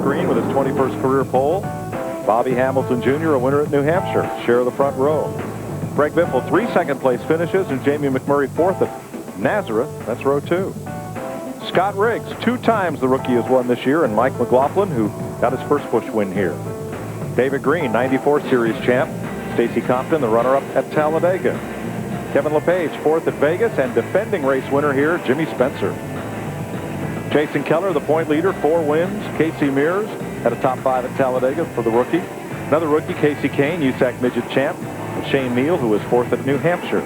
Green with his 21st career pole. Bobby Hamilton Jr., a winner at New Hampshire, share the front row. Greg Biffle, 3 second-place finishes, and Jamie McMurray 4th at Nazareth. That's row 2. Scott Riggs, 2 times the rookie has won this year, and Mike McLaughlin, who got his first Busch win here. David Green, 94 Series champ. Stacy Compton, the runner-up at Talladega. Kevin LePage, 4th at Vegas, and defending race winner here, Jimmy Spencer. Jason Keller, the point leader, 4 wins. Casey Mears had a top 5 at Talladega for the rookie. Another rookie, Casey Kane, USAC midget champ. And Shane Neal, who was 4th at New Hampshire.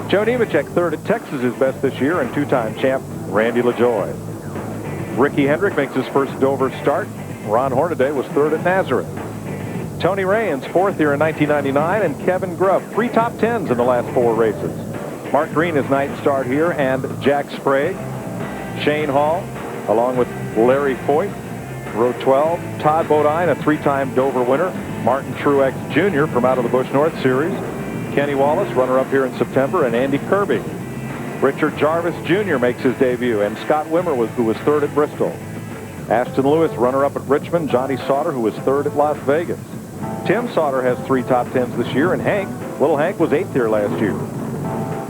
Joe Nemechek, 3rd at Texas, his best this year, and 2-time champ Randy LaJoie. Ricky Hendrick makes his first Dover start. Ron Hornaday was 3rd at Nazareth. Tony Raines, 4th here in 1999, and Kevin Grubb, 3 top 10s in the last 4 races. Mark Green, his 9th start here, and Jack Sprague. Shane Hall, along with Larry Foyt, row 12. Todd Bodine, a 3-time Dover winner. Martin Truex Jr. from out of the Busch North Series. Kenny Wallace, runner-up here in September, and Andy Kirby. Richard Jarvis Jr. makes his debut, and Scott Wimmer, who was 3rd at Bristol. Ashton Lewis, runner-up at Richmond. Johnny Sauter, who was 3rd at Las Vegas. Tim Sauter has 3 top 10s this year, and Little Hank was 8th here last year.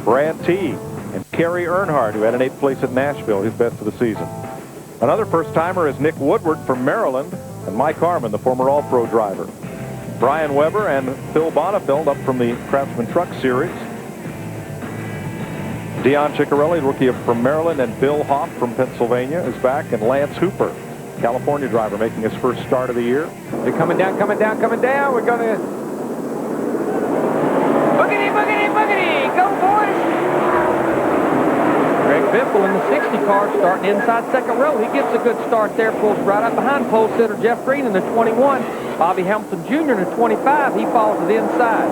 Brad Teague and Kerry Earnhardt, who had an 8th place at Nashville, his best of the season. Another first-timer is Nick Woodward from Maryland, and Mike Harmon, the former All-Pro driver. Brian Weber and Phil Bonifeld up from the Craftsman Truck Series. Dion Ciccarelli, rookie from Maryland, and Bill Hoff from Pennsylvania is back, and Lance Hooper, California driver, making his first start of the year. They're coming down, coming down, coming down. We're going to... Boogity, boogity, boogity. Go, boys. Greg Biffle in the 60 car starting inside second row. He gets a good start there. Pulls right up behind pole sitter Jeff Green in the 21. Bobby Hamilton Jr. in the 25. He falls to the inside.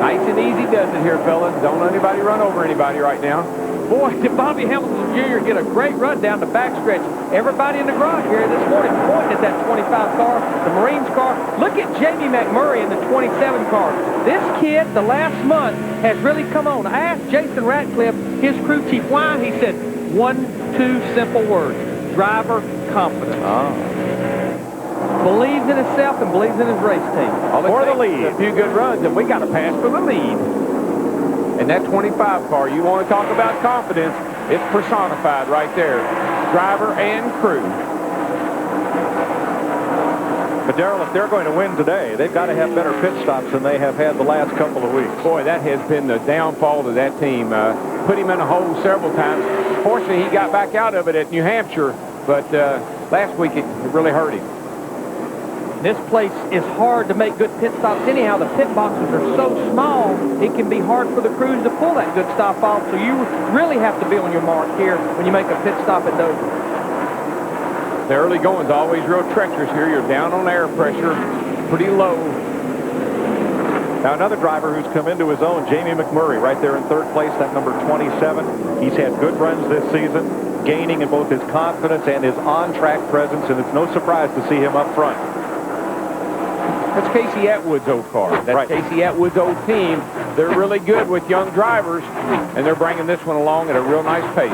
Nice and easy does it here, fellas. Don't let anybody run over anybody right now. Boy, did Bobby Hamilton Jr. get a great run down the backstretch. Everybody in the garage here this morning pointing at that 25 car, the Marines car. Look at Jamie McMurray in the 27 car. This kid, the last month, has really come on. I asked Jason Ratcliffe, his crew chief, why. He said, 2 simple words. Driver confidence. Believes in himself and believes in his race team. For the lead. A few good runs, and we got to pass for the lead. And that 25 car, you want to talk about confidence, it's personified right there. Driver and crew. But Darrell, if they're going to win today, they've got to have better pit stops than they have had the last couple of weeks. Boy, that has been the downfall of that team. Put him in a hole several times. Fortunately, he got back out of it at New Hampshire, but last week it really hurt him. This place is hard to make good pit stops anyhow. The pit boxes are so small, it can be hard for the crews to pull that good stop off. So you really have to be on your mark here when you make a pit stop at Dover. The early going's always real treacherous here. You're down on air pressure, pretty low. Now another driver who's come into his own, Jamie McMurray, right there in 3rd place, that number 27. He's had good runs this season, gaining in both his confidence and his on-track presence, and it's no surprise to see him up front. That's Casey Atwood's old car. That's right. Casey Atwood's old team. They're really good with young drivers, and they're bringing this one along at a real nice pace.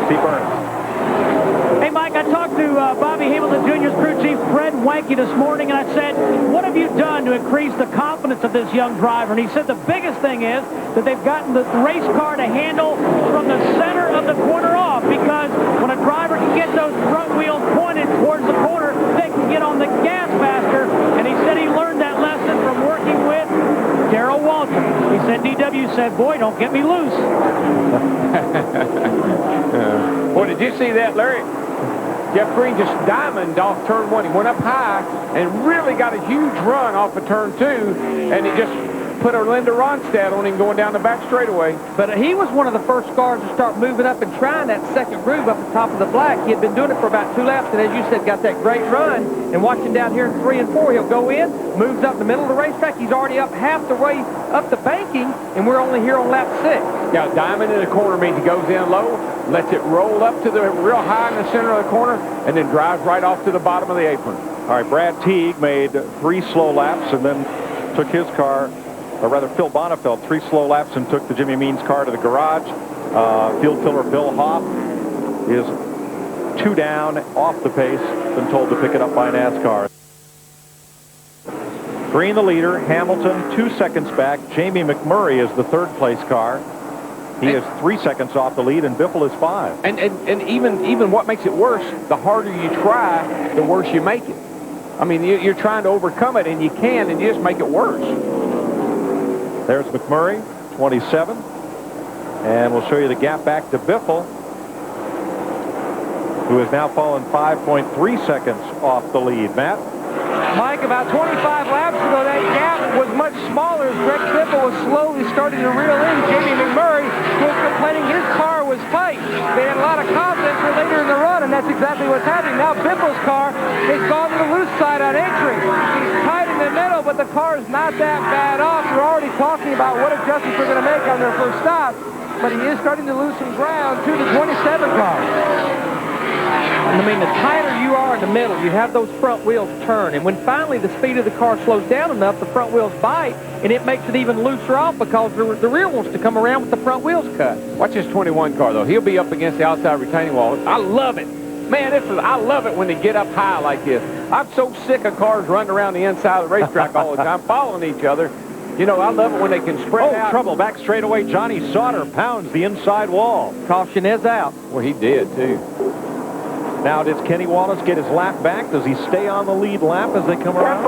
Steve Burns. Hey, Mike, I talked to Bobby Hamilton Jr.'s crew chief, Fred Wanke, this morning, and I said, what have you done to increase the confidence of this young driver? And he said the biggest thing is that they've gotten the race car to handle from the center of the corner off, because when a driver can get those front wheels pointed towards the corner, they can get on the gas faster. And he said he learned that lesson from working with Darrell Walton. He said DW said, boy, don't get me loose. Boy, did you see that, Larry? Jeff Green just diamond off turn 1. He went up high and really got a huge run off of turn 2, and he just put a Linda Ronstadt on him going down the back straightaway. But he was one of the first cars to start moving up and trying that second groove up the top of the black. He had been doing it for about 2 laps, and as you said, got that great run. And watching down here in 3 and 4, he'll go in, moves up the middle of the racetrack. He's already up half the way up the banking, and we're only here on lap 6. Yeah, diamond in the corner means he goes in low, lets it roll up to the real high in the center of the corner, and then drives right off to the bottom of the apron. All right, Brad Teague made 3 slow laps and then took his car or rather Phil Bonnefeld, 3 slow laps and took the Jimmy Means car to the garage. Field killer Bill Hoff is 2 down off the pace, been told to pick it up by NASCAR. Green the leader, Hamilton 2 seconds back. Jamie McMurray is the 3rd place car. He is 3 seconds off the lead, and Biffle is 5. And even what makes it worse, the harder you try, the worse you make it. I mean, you're trying to overcome it, and you can, and you just make it worse. There's McMurray, 27. And we'll show you the gap back to Biffle, who has now fallen 5.3 seconds off the lead. Matt? Mike, about 25 laps ago, that gap was much smaller as Greg Biffle was slowly starting to reel in Jamie McMurray, who was complaining his car was tight. They had a lot of confidence for later in the run, and that's exactly what's happening. Now Biffle's car has gone to the loose side on entry. He's tight in the middle, but the car is not that bad off. We're already talking about what adjustments they're going to make on their first stop, but he is starting to lose some ground to the 27 car. I mean, the tighter you are in the middle, you have those front wheels turn. And when finally the speed of the car slows down enough, the front wheels bite, and it makes it even looser off because the rear wants to come around with the front wheels cut. Watch this 21 car, though. He'll be up against the outside retaining wall. I love it. Man, I love it when they get up high like this. I'm so sick of cars running around the inside of the racetrack all the time, following each other. You know, I love it when they can spread out. Trouble back straightaway. Johnny Sauter pounds the inside wall. Caution is out. Well, he did, too. Now, does Kenny Wallace get his lap back? Does he stay on the lead lap as they come around?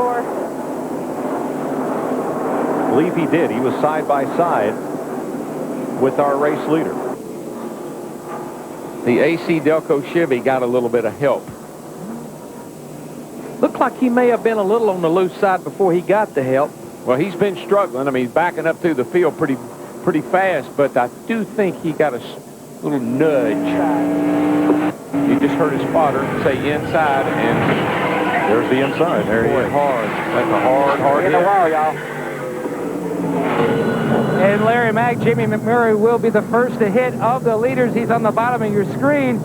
I believe he did. He was side by side with our race leader. The AC Delco Chevy got a little bit of help. Looked like he may have been a little on the loose side before he got the help. Well, he's been struggling. I mean, he's backing up through the field pretty fast, but I do think he got a little nudge. You just heard his spotter say inside, and there's the inside. There he is. Hard. That's a hard hit. Y'all. And Larry Mack, Jamie McMurray will be the first to hit of the leaders. He's on the bottom of your screen.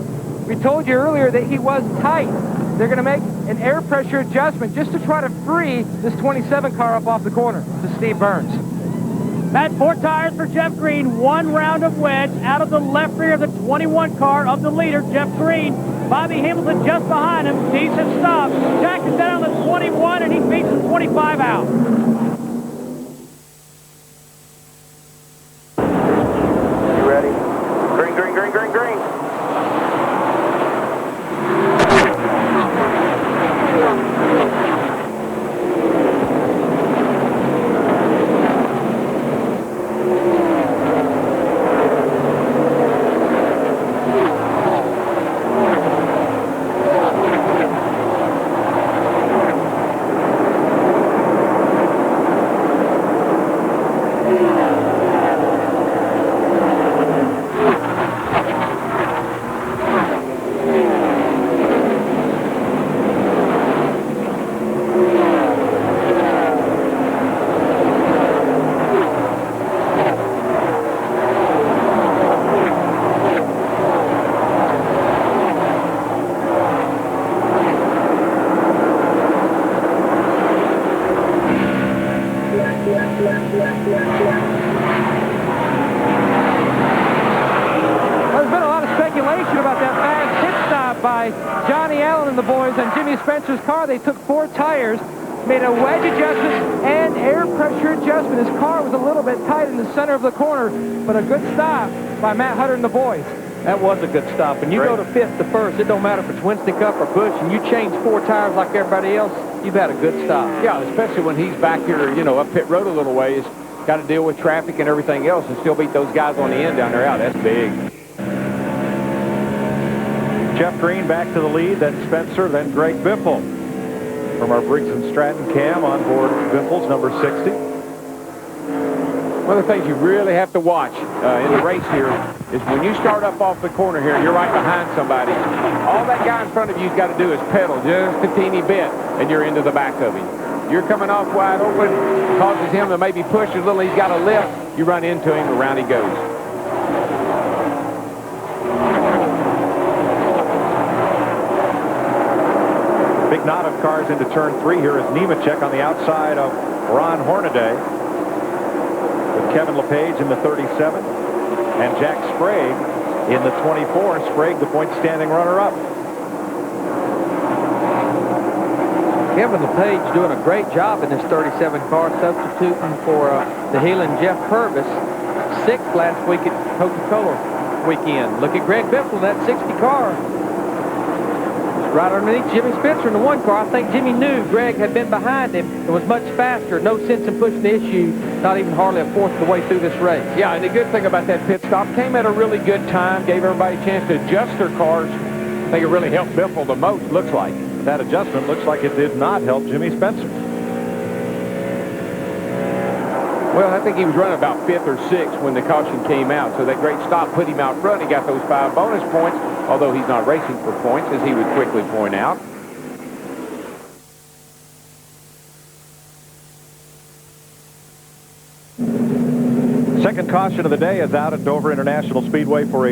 We told you earlier that he was tight. They're going to make an air pressure adjustment just to try to free this 27 car up off the corner to Steve Burns. Matt, 4 tires for Jeff Green, 1 round of wedge out of the left rear of the 21 car of the leader, Jeff Green. Bobby Hamilton just behind him. Decent stop. Jack is down on the 21, and he beats the 25 out. You ready? Green, green, green, green, green. There's been a lot of speculation about that fast pit stop by Johnny Allen and the boys on Jimmy Spencer's car. They took 4 tires, made a wedge adjustment and air pressure adjustment. His car was a little bit tight in the center of the corner, but a good stop by Matt Hutter and the boys. That was a good stop. When you go to 5th to 1st, it don't matter if it's Winston Cup or Busch, and you change 4 tires like everybody else, you've had a good stop. Yeah, especially when he's back here, you know, up pit road a little ways, got to deal with traffic and everything else and still beat those guys on the end down there out. That's big. Jeff Green back to the lead, then Spencer, then Greg Biffle. From our Briggs & Stratton cam on board Biffle's number 60. One of the things you really have to watch in the race here is when you start up off the corner here and you're right behind somebody, all that guy in front of you's got to do is pedal just a teeny bit, and you're into the back of him. You're coming off wide open, causes him to maybe push a little. He's got a lift. You run into him, around he goes. Big knot of cars into turn 3. Here is Nemechek on the outside of Ron Hornaday. Kevin LePage in the 37, and Jack Sprague in the 24. Sprague, the point-standing runner-up. Kevin LePage doing a great job in this 37 car, substituting for the Heelan Jeff Purvis. 6th last week at Coca-Cola weekend. Look at Greg Biffle in that 60 car. Right underneath Jimmy Spencer in the 1 car. I think Jimmy knew Greg had been behind him and was much faster. No sense in pushing the issue, not even hardly a fourth of the way through this race. Yeah, and the good thing about that pit stop, came at a really good time, gave everybody a chance to adjust their cars. I think it really helped Biffle the most, looks like. That adjustment looks like it did not help Jimmy Spencer. Well, I think he was running about 5th or 6th when the caution came out, so that great stop put him out front. He got those 5 bonus points, although he's not racing for points, as he would quickly point out. Second caution of the day is out at Dover International Speedway for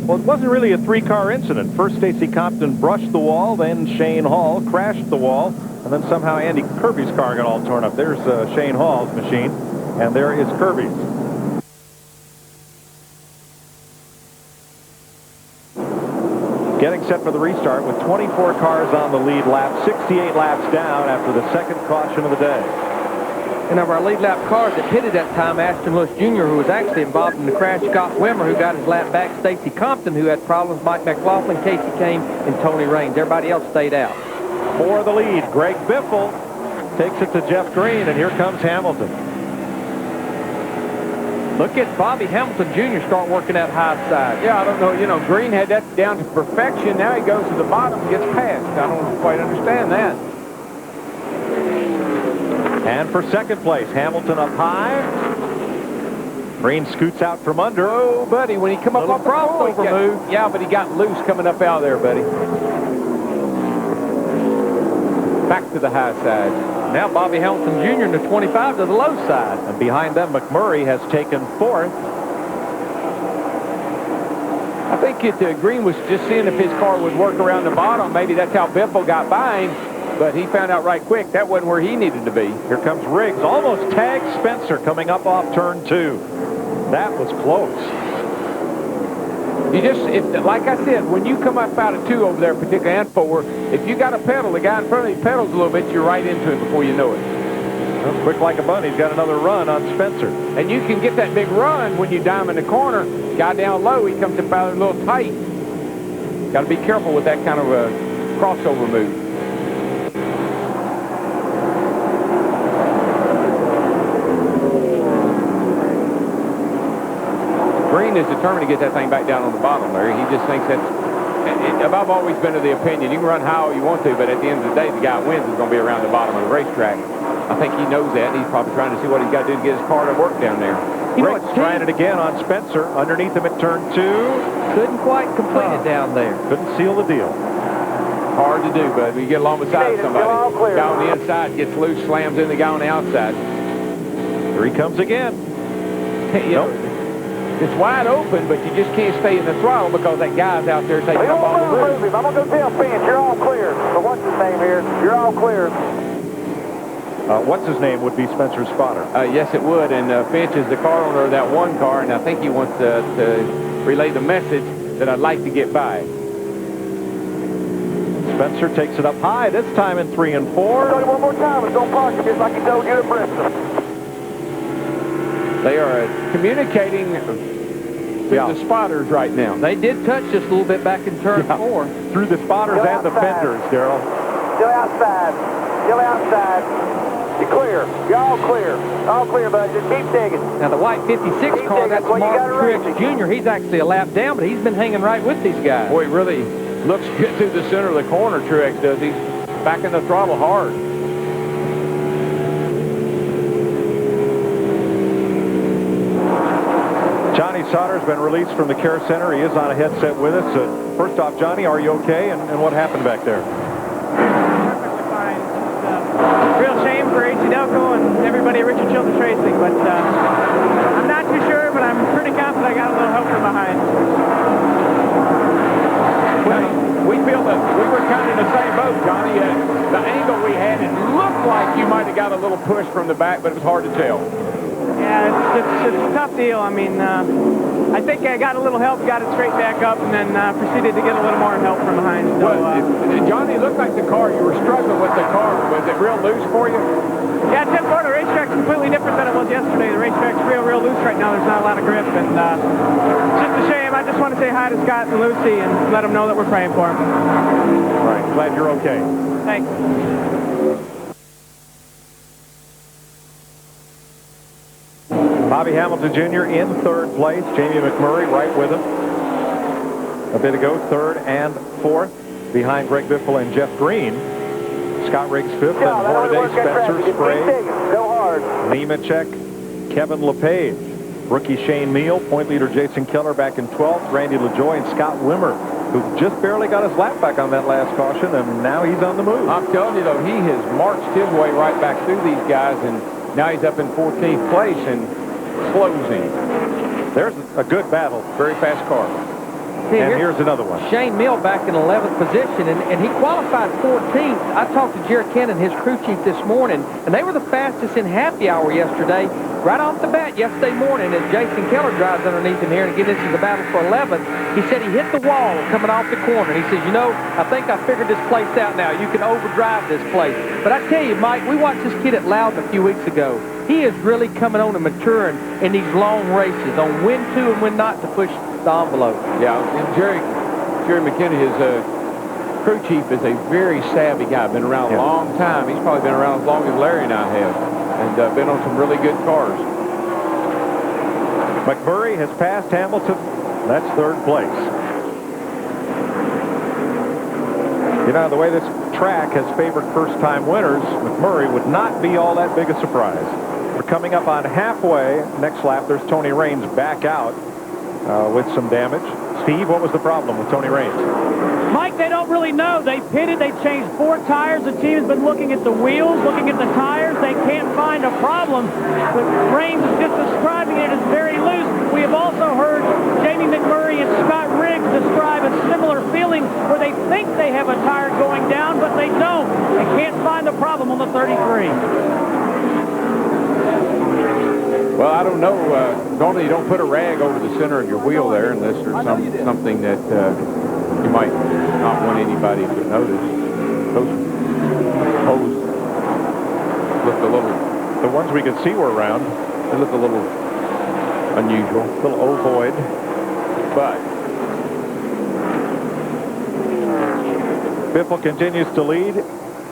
well, it wasn't really a 3-car incident. First, Stacy Compton brushed the wall, then Shane Hall crashed the wall, and then somehow Andy Kirby's car got all torn up. There's Shane Hall's machine, and there is Kirby's. Getting set for the restart with 24 cars on the lead lap, 68 laps down after the second caution of the day. And of our lead lap cars that pitted that time, Ashton Lewis Jr., who was actually involved in the crash, Scott Wimmer, who got his lap back, Stacy Compton, who had problems, Mike McLaughlin, Casey Kane, and Tony Raines. Everybody else stayed out. For the lead, Greg Biffle takes it to Jeff Green, and here comes Hamilton. Look at Bobby Hamilton Jr. start working that high side. Yeah, I don't know. You know, Green had that down to perfection. Now he goes to the bottom and gets past. I don't quite understand that. And for second place, Hamilton up high. Green scoots out from under. Oh, buddy, when he come up off the crossover move. Yeah, but he got loose coming up out there, buddy. Back to the high side. Now Bobby Hamilton Jr. in the 25 to the low side. And behind them, McMurray has taken 4th. I think Green was just seeing if his car would work around the bottom. Maybe that's how Biffle got by him. But he found out right quick that wasn't where he needed to be. Here comes Riggs, almost tagged Spencer coming up off turn 2. That was close. You just, like I said, when you come up out of 2 over there, particularly and 4, if you got a pedal, the guy in front of you pedals a little bit, you're right into him before you know it. Well, quick like a bunny, he's got another run on Spencer. And you can get that big run when you dime in the corner. Guy down low, he comes up out a little tight. Got to be careful with that kind of a crossover move. Green is determined to get that thing back down on the bottom, Larry. He just thinks that's... I've always been of the opinion, you can run how you want to, but at the end of the day, the guy who wins is going to be around the bottom of the racetrack. I think he knows that. He's probably trying to see what he's got to do to get his car to work down there. Riggs trying it again on Spencer. Underneath him at turn 2. Couldn't quite complete it down there. Couldn't seal the deal. Hard to do, but when you get along beside somebody, the guy on the inside gets loose, slams in the guy on the outside. Here he comes again. Nope. It's wide open, but you just can't stay in the throttle because that guy's out there taking up all the room. I'm going to go tell Finch, you're all clear. So what's his name here? You're all clear. What's his name would be Spencer's spotter. Yes, it would. And Finch is the car owner of that 1 car, and I think he wants to relay the message that I'd like to get by. Spencer takes it up high, this time in 3 and 4. I'll tell you one more time, it's going to park just like he told you at Bristol. They are communicating through the spotters right now. They did touch just a little bit back in turn 4. Through the spotters and the fenders, Darrell. Still outside. Still outside. You're clear. You're all clear. All clear, buddy. Just keep digging. Now the white 56 car, that's Mark Truex Jr. He's actually a lap down, but he's been hanging right with these guys. Boy, he really looks good through the center of the corner, Truex does. He's back in the throttle hard. Johnny Sauter's been released from the care center. He is on a headset with us. First off, Johnny, are you okay? And what happened back there? Perfectly fine. Real shame for H.C. Delco and everybody at Richard Childress Racing, but I'm not too sure, but I'm pretty confident I got a little help from behind. Well, we feel that we were kind of in the same boat, Johnny. The angle we had, it looked like you might have got a little push from the back, but it was hard to tell. Yeah, Yeah, it's a tough deal. I mean, I think I got a little help, got it straight back up, and then proceeded to get a little more help from behind. So, Johnny, it looked like the car, you were struggling with the car. Was it real loose for you? Yeah, Tim Ford, the racetrack's completely different than it was yesterday. The racetrack's real loose right now. There's not a lot of grip, and it's just a shame. I just want to say hi to Scott and Lucy and let them know that we're praying for them. All right, glad you're okay. Thanks. Bobby Hamilton Jr. in third place. Jamie McMurray right with him. A bit ago, third and fourth behind Greg Biffle and Jeff Green. Scott Riggs fifth, and Hornaday, Spencer, Sprague, Nemechek, Kevin LePage. Rookie Shane Neal, point leader Jason Keller back in 12th, Randy LaJoie, and Scott Wimmer, who just barely got his lap back on that last caution, and now he's on the move. I'm telling you, though, he has marched his way right back through these guys, and now he's up in 14th place and closing. There's a good battle. Very fast car. And here's another one. Shane Mill back in 11th position, and he qualified 14th. I talked to Jerry Cannon, his crew chief, this morning, and they were the fastest in happy hour yesterday. Right off the bat yesterday morning, as Jason Keller drives underneath him here and gets into the battle for 11th, he said he hit the wall coming off the corner. He says, you know, I think I figured this place out now. You can overdrive this place. But I tell you, Mike, we watched this kid at Loudon a few weeks ago. He is really coming on and maturing in these long races on when to and when not to push the envelope. Yeah, and Jerry McKinney, his crew chief, is a very savvy guy. Been around a long time. He's probably been around as long as Larry and I have, and been on some really good cars. McMurray has passed Hamilton. That's third place. You know, the way this track has favored first-time winners, McMurray would not be all that big a surprise. We're coming up on halfway. Next lap, there's Tony Raines back out with some damage. Steve, what was the problem with Tony Raines? Mike, they don't really know. They pitted. They changed 4 tires. The team has been looking at the wheels, looking at the tires. They can't find a problem. But Raines is just describing it as very loose. We have also heard Jamie McMurray and Scott Riggs describe a similar feeling where they think they have a tire going down, but they don't. They can't find the problem on the 33. Well, I don't know. Normally, you don't put a rag over the center of your wheel there unless there's something that you might not want anybody to notice. Those holes look a little... The ones we could see were round. They look a little unusual. A little ovoid. But Biffle continues to lead.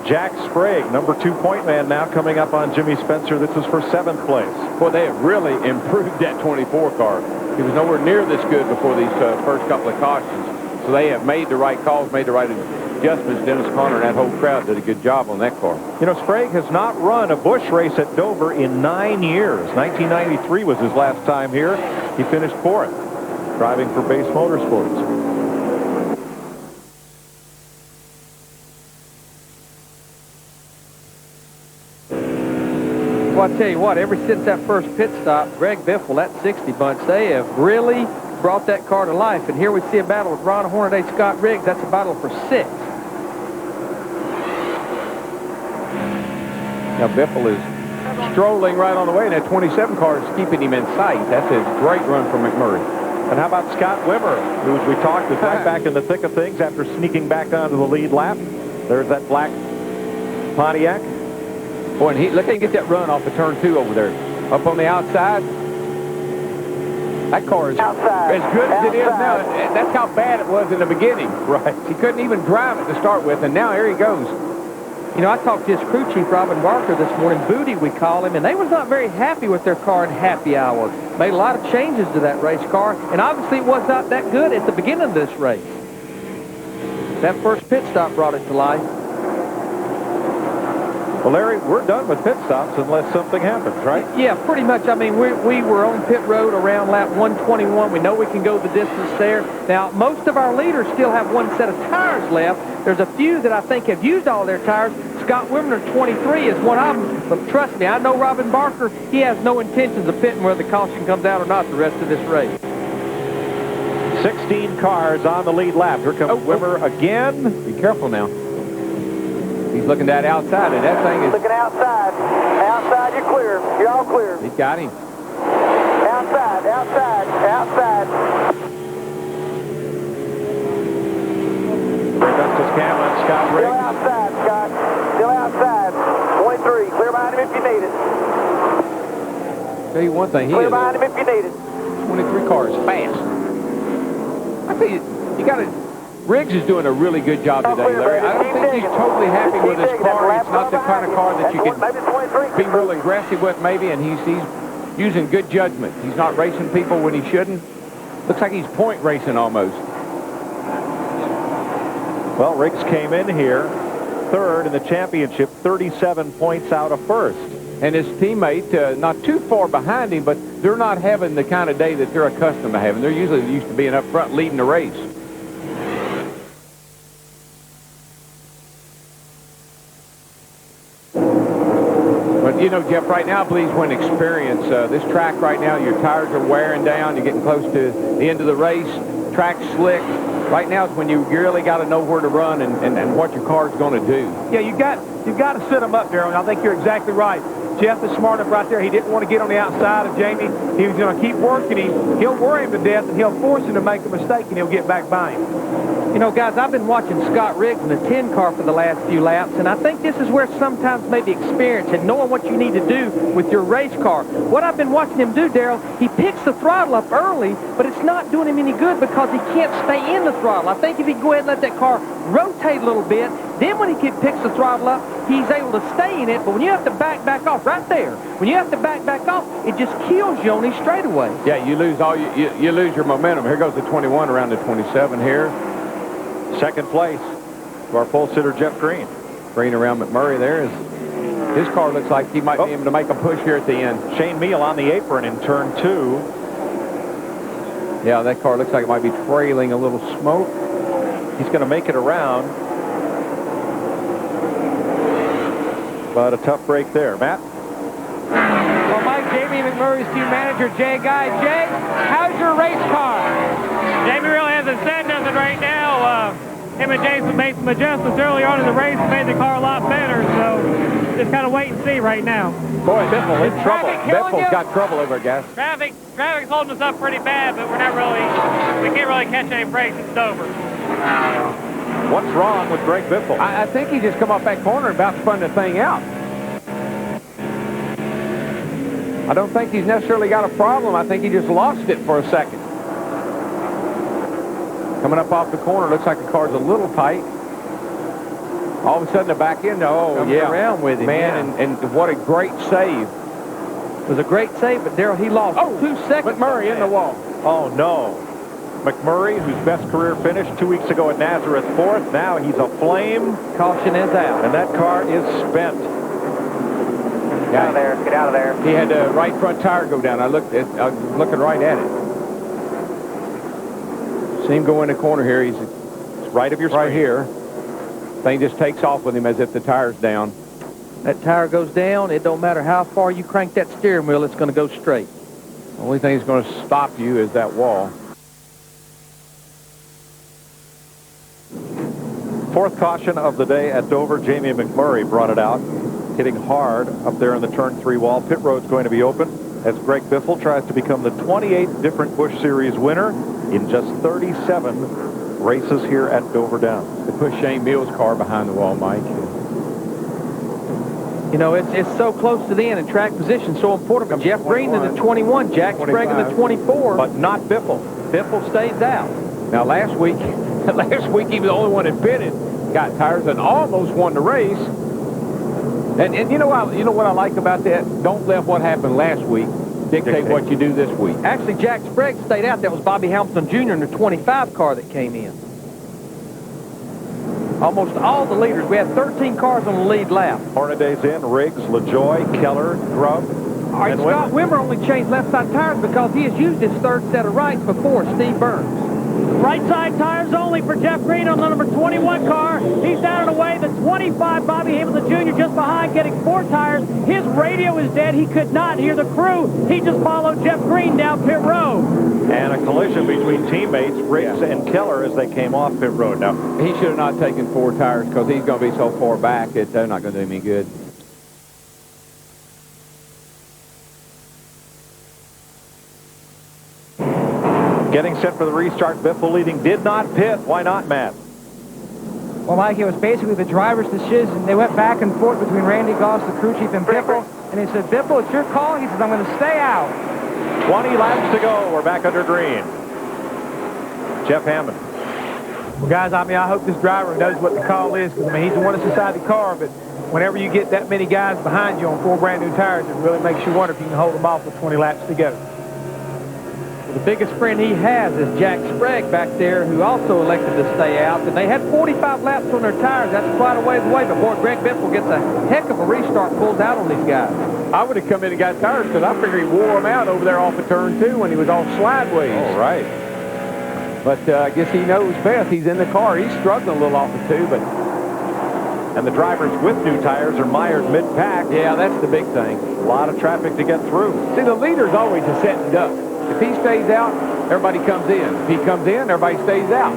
Jack Sprague, number 2 point man, now coming up on Jimmy Spencer. This is for 7th place. Boy, they have really improved that 24 car. He was nowhere near this good before these first couple of cautions. So they have made the right calls, made the right adjustments. Dennis Conner and that whole crowd did a good job on that car. You know, Sprague has not run a Busch race at Dover in 9 years. 1993 was his last time here. He finished 4th, driving for Base Motorsports. Well, I tell you what, ever since that first pit stop, Greg Biffle, that 60 bunch, they have really brought that car to life. And here we see a battle with Ron Hornaday, Scott Riggs. That's a battle for 6. Now, Biffle is strolling right on the way, and that 27 car is keeping him in sight. That's a great run from McMurray. And how about Scott Wimmer, who, as we talked, is right back in the thick of things after sneaking back onto the lead lap. There's that black Pontiac. Boy, and look at him get that run off of turn 2 over there. Up on the outside. That car is as good as it is now. That's how bad it was in the beginning. Right. He couldn't even drive it to start with, and now here he goes. You know, I talked to his crew chief, Robin Barker, this morning. Booty, we call him, and they was not very happy with their car in happy hour. Made a lot of changes to that race car, and obviously it was not that good at the beginning of this race. That first pit stop brought it to life. Well, Larry, we're done with pit stops unless something happens, right? Yeah, pretty much. I mean, we were on pit road around lap 121. We know we can go the distance there. Now, most of our leaders still have 1 set of tires left. There's a few that I think have used all their tires. Scott Wimmer, 23, is one of them. But trust me, I know Robin Barker, he has no intentions of pitting whether the caution comes out or not the rest of this race. 16 cars on the lead lap. Here comes Wimmer again. Be careful now. He's looking that outside, and that thing is... Looking outside. Outside, you're clear. You're all clear. He got him. outside, outside, outside. Augustus Cameron, Scott Still Riggs. outside, Scott. Still outside. 23. Clear behind him if you need it. Tell you one thing, he Clear is behind him if you need it. 23 cars fast. I think you got to. Riggs is doing a really good job today, Larry. I don't think he's totally happy with his car. It's not the kind of car that you can be real aggressive with, maybe, and he's using good judgment. He's not racing people when he shouldn't. Looks like he's point racing almost. Well, Riggs came in here third in the championship, 37 points out of first. And his teammate, not too far behind him, but they're not having the kind of day that they're accustomed to having. They're usually used to being up front leading the race. But, you know, Jeff, right now, I believe when experience, this track right now, your tires are wearing down. You're getting close to the end of the race. Track's slick. Right now is when you really got to know where to run and what your car's going to do. Yeah, you've got to set them up, Darrell. I think you're exactly right. Jeff is smart enough right there. He didn't want to get on the outside of Jamie. He was going to keep working him. He'll worry him to death, and he'll force him to make a mistake, and he'll get back by him. You know, guys, I've been watching Scott Riggs in the 10 car for the last few laps, and I think this is where sometimes maybe experience and knowing what you need to do with your race car. What I've been watching him do, Darrell, he picks the throttle up early, but it's not doing him any good because he can't stay in the throttle. I think if he can go ahead and let that car rotate a little bit, then when he picks the throttle up, he's able to stay in it. But when you have to back off right there, when you have to back off, it just kills you on these straightaways. Yeah, you lose you lose your momentum. Here goes the 21 around the 27 here. Second place to our pole sitter, Jeff Green. Green around McMurray there. His car looks like he might be able to make a push here at the end. Shane Meal on the apron in turn 2. Yeah, that car looks like it might be trailing a little smoke. He's going to make it around. But a tough break there. Matt? Well, Mike, Jamie McMurray's team manager, Jay Guy. Jay, how's your race car? Jamie really hasn't said nothing right now. Him and Jason made some adjustments earlier on in the race and made the car a lot better, so just kind of wait and see right now. Boy, Biffle in trouble. Biffle's got trouble over there, guys. Traffic's holding us up pretty bad, but we can't really catch any breaks at Dover. What's wrong with Greg Biffle? I think he just come off that corner and about to spun the thing out. I don't think he's necessarily got a problem. I think he just lost it for a second. Coming up off the corner, looks like the car's a little tight. All of a sudden, the back end, Comes around with him, man, and what a great save. It was a great save, but Darrell, he lost 2 seconds. McMurray in the wall. Oh, no. McMurray, whose best career finish 2 weeks ago at Nazareth, 4th. Now he's aflame. Caution is out. And that car is spent. Get out of there. Get out of there. He had the right front tire go down. I was looking right at it. See him go in the corner here. He's right of your screen. Right here. Thing just takes off with him as if the tire's down. That tire goes down. It don't matter how far you crank that steering wheel, it's going to go straight. The only thing that's going to stop you is that wall. 4th caution of the day at Dover. Jamie McMurray brought it out, hitting hard up there in the turn 3 wall. Pit road's going to be open as Greg Biffle tries to become the 28th different Busch Series winner in just 37 races here at Dover Downs. To push Shane Beal's car behind the wall, Mike. You know, it's so close to the end, and track position so important. But Jeff Green in the 21, Jack Sprague in the 24. But not Biffle. Biffle stays out. Now, last week he was the only one that pitted. Got tires and almost won the race. And you know what I like about that? Don't let what happened last week dictate what you do this week. Actually, Jack Sprague stayed out. That was Bobby Hamilton Jr. in the 25 car that came in. Almost all the leaders. We had 13 cars on the lead lap. Hornaday's in. Riggs, LaJoy, Keller, Grubb, All right, Scott Wimmer only changed left side tires because he has used his 3rd set of rights before Steve Burns. Right side tires only for Jeff Green on the number 21 car. He's down and away. The 25, Bobby Hamilton Jr. just behind, getting 4 tires. His radio is dead. He could not hear the crew. He just followed Jeff Green down pit road. And a collision between teammates, Riggs and Keller, as they came off pit road. Now, he should have not taken 4 tires because he's going to be so far back that they're not going to do him any good. Getting set for the restart, Biffle leading, did not pit. Why not, Matt? Well, Mike, it was basically the driver's decision. They went back and forth between Randy Goss, the crew chief, and Biffle. And he said, Biffle, it's your call. He says, I'm going to stay out. 20 laps to go. We're back under green. Jeff Hammond. Well, guys, I mean, I hope this driver knows what the call is, because, I mean, he's the one that's inside the car, but whenever you get that many guys behind you on 4 brand new tires, it really makes you wonder if you can hold them off with 20 laps to go. Well, the biggest friend he has is Jack Sprague back there, who also elected to stay out. And they had 45 laps on their tires. That's quite a ways away. But, boy, Greg Biffle gets a heck of a restart, pulls out on these guys. I would have come in and got tires because I figured he wore them out over there off of turn 2 when he was all slideways. All right. But I guess he knows best. He's in the car. He's struggling a little off of 2, but... And the drivers with new tires are mired mid-pack. Yeah, that's the big thing. A lot of traffic to get through. See, the leader's always a sitting duck. If he stays out, everybody comes in. If he comes in, everybody stays out.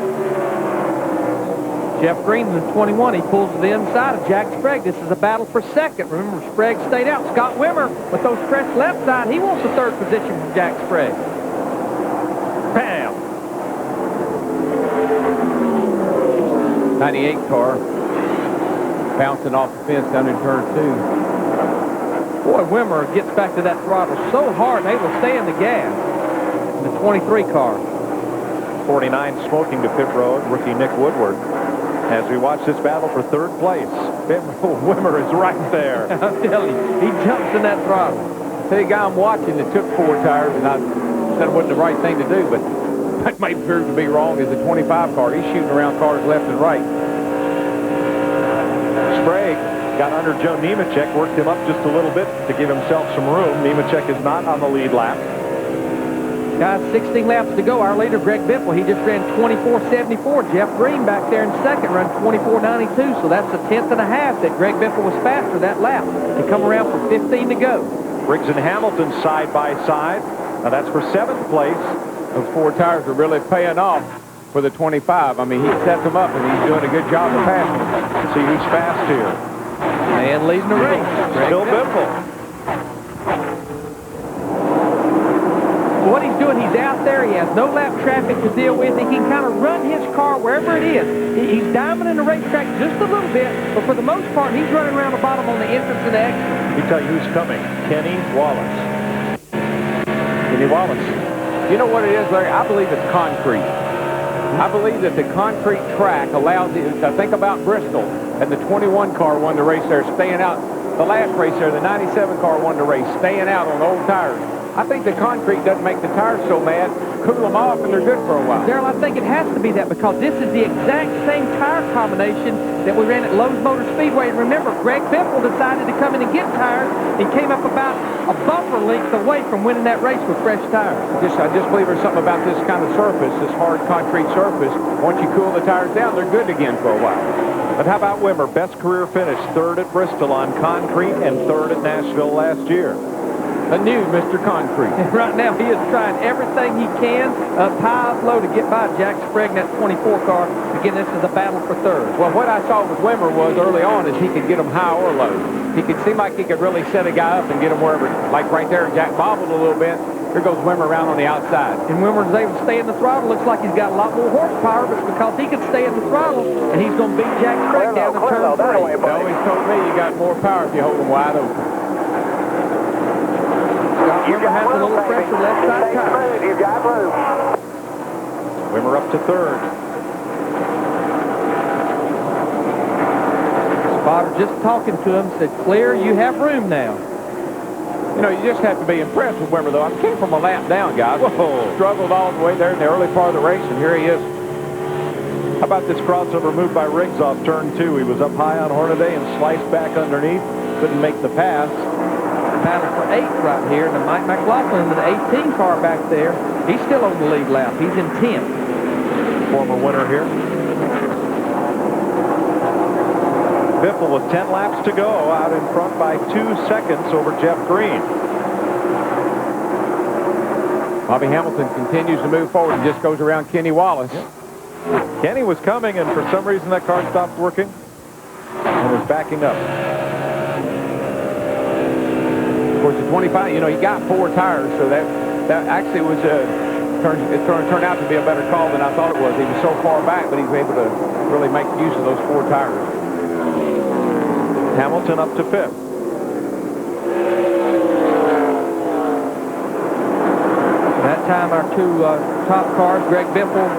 Jeff Green in the 21. He pulls to the inside of Jack Sprague. This is a battle for second. Remember, Sprague stayed out. Scott Wimmer with those stretched left side. He wants the 3rd position from Jack Sprague. Bam! 98 car bouncing off the fence down in turn 2. Boy, Wimmer gets back to that throttle so hard and able to stay in the gas. In the 23 car. 49 smoking to pit road, rookie Nick Woodward. As we watch this battle for 3rd place, Wimmer is right there. I'm telling you, he jumps in that throttle. See, a guy I'm watching that took 4 tires, and I said it wasn't the right thing to do, but that may prove to be wrong, is the 25 car. He's shooting around cars left and right. Sprague got under Joe Nemechek, worked him up just a little bit to give himself some room. Nemechek is not on the lead lap. Guys, 16 laps to go. Our leader, Greg Biffle, he just ran 24.74. Jeff Green back there in second ran 24.92. So that's a 10th and a half that Greg Biffle was faster that lap to come around for 15 to go. Briggs and Hamilton side by side. Now that's for 7th place. Those 4 tires are really paying off for the 25. I mean, he sets them up, and he's doing a good job of passing them. See who's fast here. And leading the race. Still Biffle. What he's doing, he's out there. He has no lap traffic to deal with. He can kind of run his car wherever it is. He's diamonding the racetrack just a little bit, but for the most part, he's running around the bottom on the entrance and the exit. Let me tell you who's coming. Kenny Wallace. Kenny Wallace. You know what it is, Larry? I believe it's concrete. I believe that the concrete track allows you to think about Bristol, and the 21 car won the race there, staying out. The last race there, the 97 car won the race, staying out on old tires. I think the concrete doesn't make the tires so mad, cool them off, and they're good for a while. Darrell, I think it has to be that because this is the exact same tire combination that we ran at Lowe's Motor Speedway. And remember, Greg Biffle decided to come in and get tires. He came up about a bumper length away from winning that race with fresh tires. I just believe there's something about this kind of surface, this hard concrete surface. Once you cool the tires down, they're good again for a while. But how about Wimmer? Best career finish, 3rd at Bristol on concrete and 3rd at Nashville last year. A new Mr. Concrete. Right now, he is trying everything he can, up high, up low, to get by Jack Sprague in that 24 car. Again, this is a battle for 3rd. Well, what I saw with Wimmer was early on is he could get him high or low. He could seem like he could really set a guy up and get him wherever. Like right there, Jack bobbled a little bit. Here goes Wimmer around on the outside. And Wimmer's able to stay in the throttle. Looks like he's got a lot more horsepower, but it's because he can stay in the throttle, and he's going to beat Jack Sprague down to turn 3. They always told me you got more power if you hold them wide open. Wimmer has a little pressure left side tire. You've got room. Wimmer up to 3rd. Spotter just talking to him, said, clear, you have room now. You know, you just have to be impressed with Wimmer, though. I came from a lap down, guys. Whoa. Struggled all the way there in the early part of the race, and here he is. How about this crossover move by Riggs off turn 2? He was up high on Hornaday and sliced back underneath. Couldn't make the pass. Battle for 8th right here, and Mike McLaughlin in the 18 car back there. He's still on the lead lap. He's in 10th. Former winner here. Biffle with 10 laps to go, out in front by 2 seconds over Jeff Green. Bobby Hamilton continues to move forward and just goes around Kenny Wallace. Kenny was coming, and for some reason that car stopped working and was backing up. Of course, the 25, you know, he got 4 tires, so that actually was turned out to be a better call than I thought it was. He was so far back, but he was able to really make use of those 4 tires. Hamilton up to 5th. That time, our 2 top cars, Greg Biffle,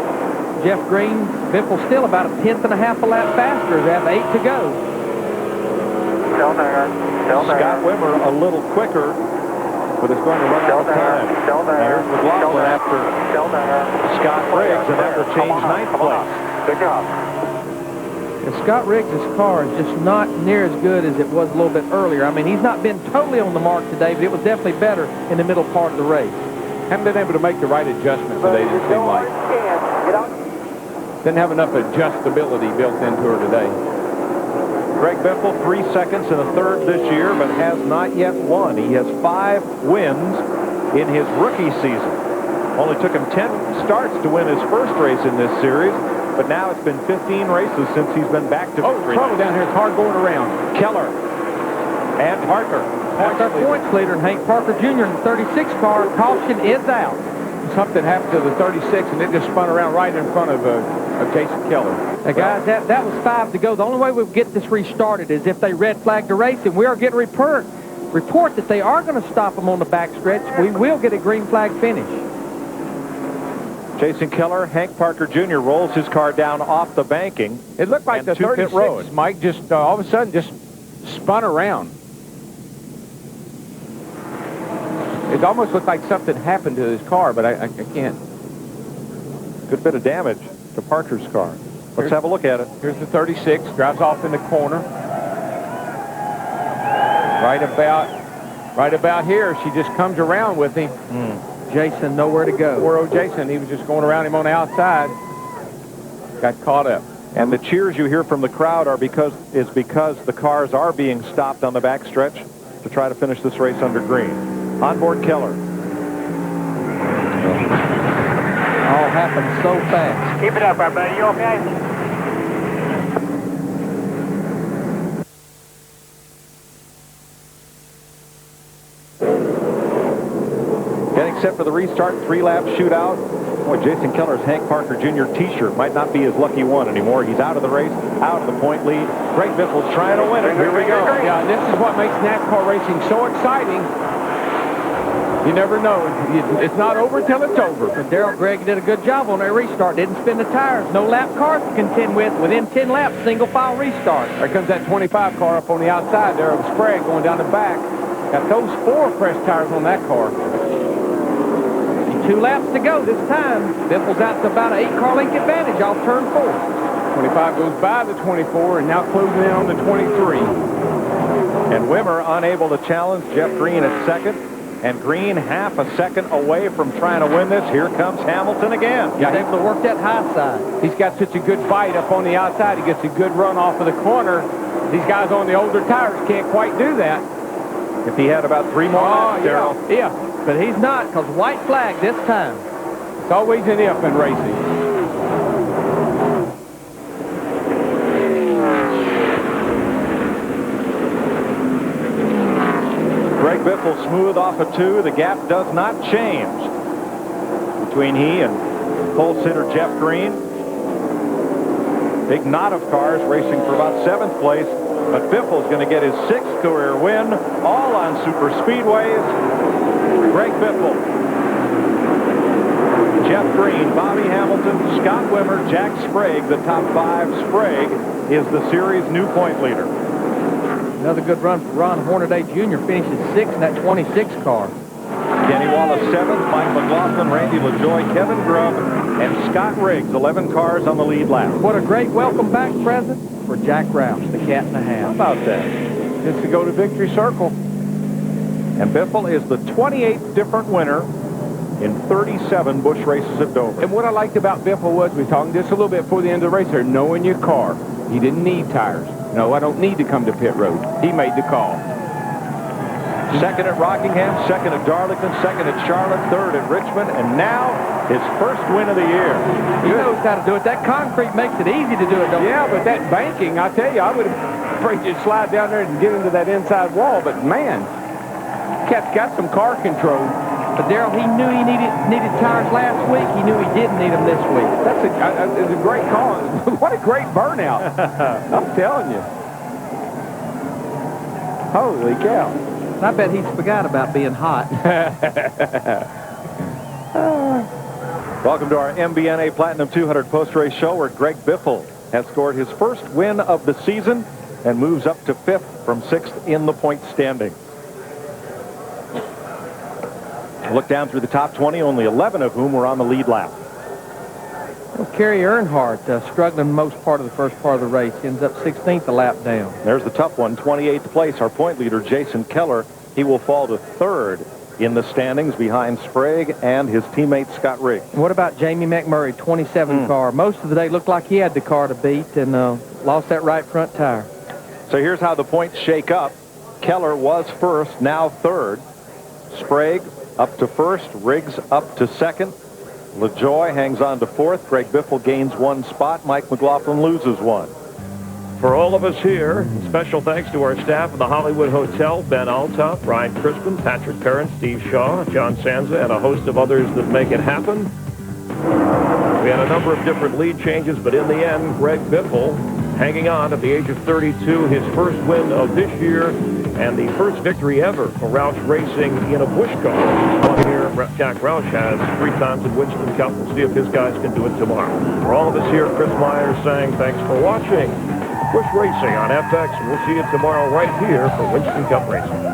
Jeff Green. Biffle still about a 10th and a half a lap faster. They have 8 to go. Still there. Still there. Scott Wimmer a little quicker, but is going to run out of time. Still there. Here's McLaughlin after Still there. Scott Riggs, and that will change 9th place. Good job. And Scott Riggs' car is just not near as good as it was a little bit earlier. I mean, he's not been totally on the mark today, but it was definitely better in the middle part of the race. Haven't been able to make the right adjustment today, it seemed like. Didn't have enough adjustability built into her today. Greg Biffle, 3 seconds and a third this year, but has not yet won. He has 5 wins in his rookie season. Only took him 10 starts to win his first race in this series, but now it's been 15 races since he's been back to victory. Trouble down here. It's hard going around. Keller and Parker. That's our points leader, Hank Parker Jr. in the 36 car. Caution is out. Something happened to the 36, and it just spun around right in front of Jason Keller. Now, guys, that was 5 to go. The only way we'll get this restarted is if they red flag the race, and we are getting report that they are going to stop them on the backstretch. We will get a green flag finish. Jason Keller, Hank Parker Jr. rolls his car down off the banking. It looked like the 36, Mike, just all of a sudden just spun around. It almost looked like something happened to his car, but I can't. Good bit of damage to Parker's car. Let's have a look at it. Here's the 36, drives off in the corner. Right about here, she just comes around with him. Jason, nowhere to go. Poor old Jason, he was just going around him on the outside. Got caught up. And the cheers you hear from the crowd are because the cars are being stopped on the backstretch to try to finish this race under green. Onboard Keller. All happened so fast. Keep it up, everybody. You okay? Getting set for the restart, 3-lap shootout. Boy, Jason Keller's Hank Parker Jr. T-shirt might not be his lucky one anymore. He's out of the race, out of the point lead. Greg Biffle's trying to win it. Here we go. Yeah, and this is what makes NASCAR racing so exciting. You never know. It's not over till it's over. But Darrell Gregg did a good job on that restart. Didn't spin the tires. No lap cars to contend with. Within 10 laps, single file restart. There comes that 25 car up on the outside there of Sprague going down the back. Got those 4 fresh tires on that car. 2 laps to go this time. Biffle's out to about an 8-car length advantage off turn 4. 25 goes by the 24 and now closing in on the 23. And Wimmer unable to challenge Jeff Green at second. And Green half a second away from trying to win this. Here comes Hamilton again. Yeah, he's able to work that high side. He's got such a good bite up on the outside. He gets a good run off of the corner. These guys on the older tires can't quite do that. If he had about 3 more laps, Darrell. Yeah, but he's not, because white flag this time. It's always an if in racing. Greg Biffle smooth off a 2. The gap does not change between he and pole sitter Jeff Green. Big knot of cars racing for about 7th place. But Biffle's going to get his 6th career win, all on super speedways. Greg Biffle, Jeff Green, Bobby Hamilton, Scott Wimmer, Jack Sprague, the top 5. Sprague is the series new point leader. Another good run for Ron Hornaday Jr. finishes 6th in that 26 car. Kenny Wallace 7th, Mike McLaughlin, Randy LaJoy, Kevin Grubb, and Scott Riggs, 11 cars on the lead lap. What a great welcome back present for Jack Roush, the cat and a half. How about that? Just to go to victory circle. And Biffle is the 28th different winner in 37 Busch races at Dover. And what I liked about Biffle was, we were talking just a little bit before the end of the race there, knowing your car. He didn't need tires. No, I don't need to come to pit road. He made the call. 2nd at Rockingham, 2nd at Darlington, 2nd at Charlotte, 3rd at Richmond, and now his first win of the year. He knows how to do it. That concrete makes it easy to do it, don't it? Yeah, but that banking, I tell you, I would have afraid you'd slide down there and get into that inside wall, but man, cat's got some car control. But Darrell, he knew he needed tires last week. He knew he didn't need them this week. It's a great call. What a great burnout. I'm telling you. Holy cow. I bet he's forgot about being hot. Welcome to our MBNA Platinum 200 post-race show where Greg Biffle has scored his first win of the season and moves up to 5th from 6th in the point standing. Look down through the top 20, only 11 of whom were on the lead lap. Well, Kerry Earnhardt struggling most part of the first part of the race. He ends up 16th a lap down. There's the tough one, 28th place. Our point leader, Jason Keller, he will fall to 3rd in the standings behind Sprague and his teammate Scott Riggs. What about Jamie McMurray, 27 car? Most of the day looked like he had the car to beat and lost that right front tire. So here's how the points shake up. Keller was 1st, now 3rd. Sprague up to 1st, Riggs up to 2nd. LaJoie hangs on to 4th. Greg Biffle gains 1 spot. Mike McLaughlin loses 1. For all of us here, special thanks to our staff at the Hollywood Hotel, Ben Altop, Brian Crispin, Patrick Perrin, Steve Shaw, John Sanza, and a host of others that make it happen. We had a number of different lead changes, but in the end, Greg Biffle hanging on at the age of 32, his first win of this year, and the first victory ever for Roush Racing in a Busch car. One here, Jack Roush has 3 times in Winston Cup. We'll see if his guys can do it tomorrow. For all of us here, Chris Myers saying thanks for watching Busch Racing on FX. We'll see you tomorrow right here for Winston Cup Racing.